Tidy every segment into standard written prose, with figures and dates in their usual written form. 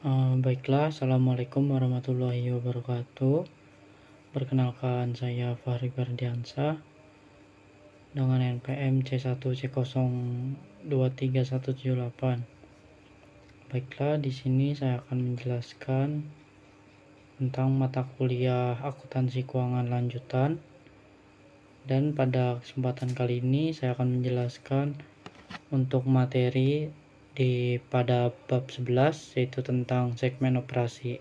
Baiklah, Assalamualaikum warahmatullahi wabarakatuh. Perkenalkan, saya Fahri Ferdiansyah dengan NPM C1C023178. Baiklah, di sini saya akan menjelaskan tentang mata kuliah akuntansi keuangan lanjutan, dan pada kesempatan kali ini saya akan menjelaskan untuk materi pada bab 11, yaitu tentang segmen operasi.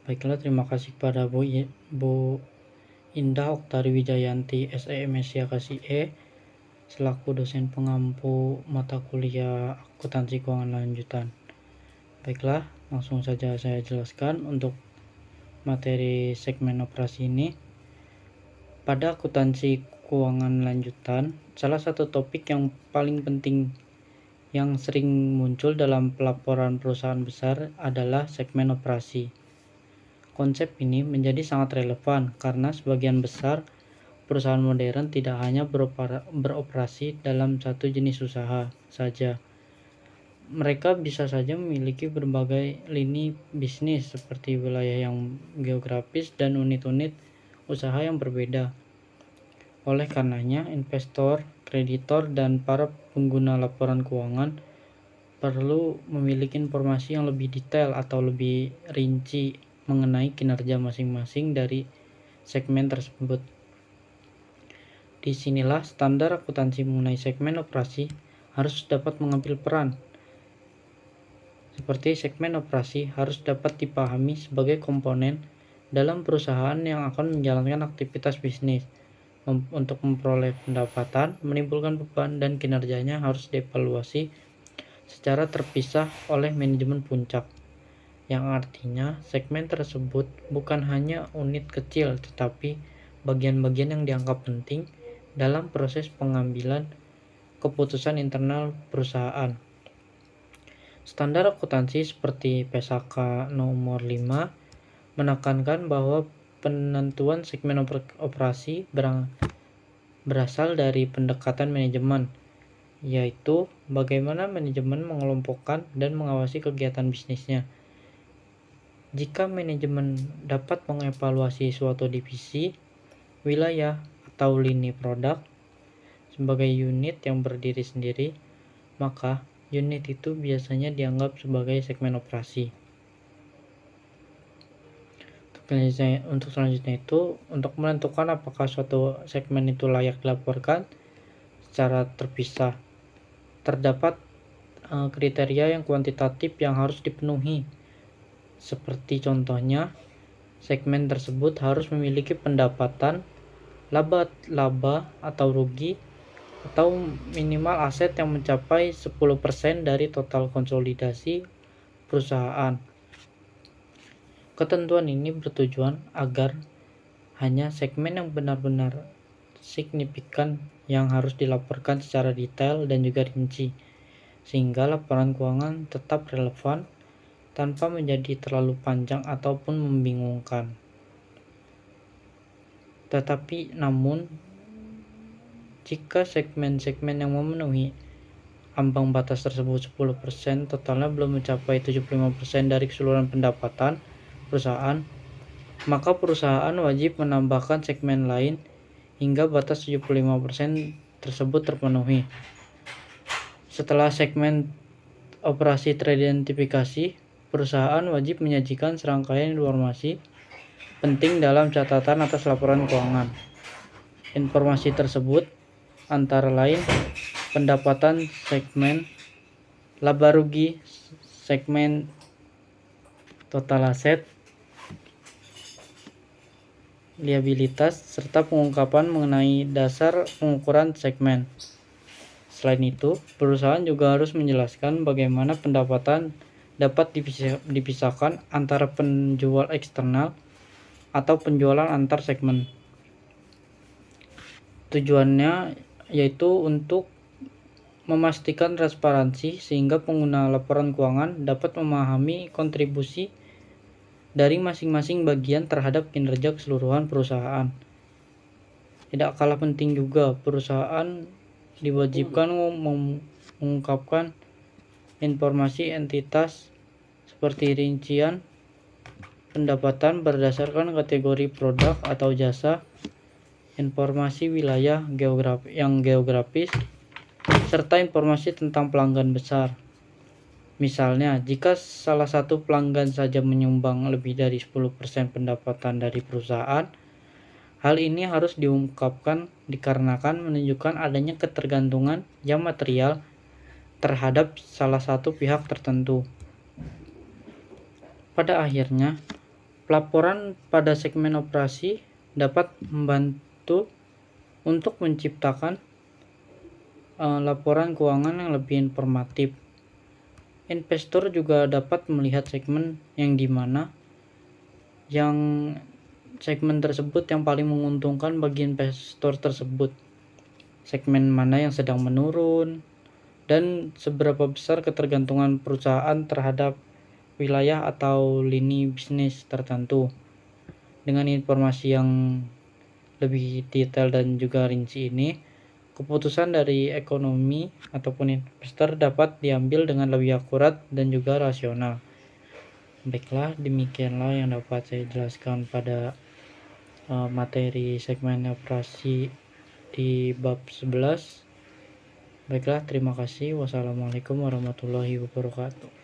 Baiklah, terima kasih kepada Bu Indah Oktari Wijayanti SEMSIA KSIE selaku dosen pengampu mata kuliah akuntansi keuangan lanjutan. Baiklah, langsung saja saya jelaskan untuk materi segmen operasi ini. Pada akuntansi keuangan lanjutan, salah satu topik yang paling penting yang sering muncul dalam pelaporan perusahaan besar adalah segmen operasi. Konsep ini menjadi sangat relevan karena sebagian besar perusahaan modern tidak hanya beroperasi dalam satu jenis usaha saja. Mereka bisa saja memiliki berbagai lini bisnis seperti wilayah yang geografis dan unit-unit usaha yang berbeda. Oleh karenanya, investor, kreditor, dan para pengguna laporan keuangan perlu memiliki informasi yang lebih detail atau lebih rinci mengenai kinerja masing-masing dari segmen tersebut. Disinilah standar akuntansi mengenai segmen operasi harus dapat mengambil peran. Seperti segmen operasi harus dapat dipahami sebagai komponen dalam perusahaan yang akan menjalankan aktivitas bisnis. Untuk memperoleh pendapatan, menimbulkan beban, dan kinerjanya harus dievaluasi secara terpisah oleh manajemen puncak, yang artinya segmen tersebut bukan hanya unit kecil tetapi bagian-bagian yang dianggap penting dalam proses pengambilan keputusan internal perusahaan. Standar akuntansi seperti PSAK nomor 5 menekankan bahwa penentuan segmen operasi berasal dari pendekatan manajemen, yaitu bagaimana manajemen mengelompokkan dan mengawasi kegiatan bisnisnya. Jika manajemen dapat mengevaluasi suatu divisi, wilayah, atau lini produk sebagai unit yang berdiri sendiri, maka unit itu biasanya dianggap sebagai segmen operasi. Untuk selanjutnya itu, untuk menentukan apakah suatu segmen itu layak dilaporkan secara terpisah, terdapat kriteria yang kuantitatif yang harus dipenuhi. Seperti contohnya, segmen tersebut harus memiliki pendapatan, laba atau rugi, atau minimal aset yang mencapai 10% dari total konsolidasi perusahaan. Ketentuan ini bertujuan agar hanya segmen yang benar-benar signifikan yang harus dilaporkan secara detail dan juga rinci, sehingga laporan keuangan tetap relevan tanpa menjadi terlalu panjang ataupun membingungkan. Namun, jika segmen-segmen yang memenuhi ambang batas tersebut 10% totalnya belum mencapai 75% dari keseluruhan pendapatan perusahaan, maka perusahaan wajib menambahkan segmen lain hingga batas 75% tersebut terpenuhi. Setelah segmen operasi teridentifikasi, perusahaan wajib menyajikan serangkaian informasi penting dalam catatan atas laporan keuangan. Informasi tersebut antara lain pendapatan segmen, laba rugi segmen, total aset, liabilitas, serta pengungkapan mengenai dasar pengukuran segmen. Selain itu, perusahaan juga harus menjelaskan bagaimana pendapatan dapat dipisahkan antara penjual eksternal atau penjualan antar segmen. Tujuannya yaitu untuk memastikan transparansi sehingga pengguna laporan keuangan dapat memahami kontribusi dari masing-masing bagian terhadap kinerja keseluruhan perusahaan. Tidak kalah penting juga, perusahaan diwajibkan mengungkapkan informasi entitas seperti rincian pendapatan berdasarkan kategori produk atau jasa, informasi wilayah geografis, serta informasi tentang pelanggan besar. Misalnya, jika salah satu pelanggan saja menyumbang lebih dari 10% pendapatan dari perusahaan, hal ini harus diungkapkan dikarenakan menunjukkan adanya ketergantungan yang material terhadap salah satu pihak tertentu. Pada akhirnya, pelaporan pada segmen operasi dapat membantu untuk menciptakan laporan keuangan yang lebih informatif. Investor juga dapat melihat segmen yang dimana segmen tersebut yang paling menguntungkan bagi investor tersebut, segmen mana yang sedang menurun, dan seberapa besar ketergantungan perusahaan terhadap wilayah atau lini bisnis tertentu. Dengan informasi yang lebih detail dan juga rinci ini, keputusan dari ekonomi ataupun investor dapat diambil dengan lebih akurat dan juga rasional. Baiklah, demikianlah yang dapat saya jelaskan pada materi segmen operasi di bab 11. Baiklah, terima kasih. Wassalamualaikum warahmatullahi wabarakatuh.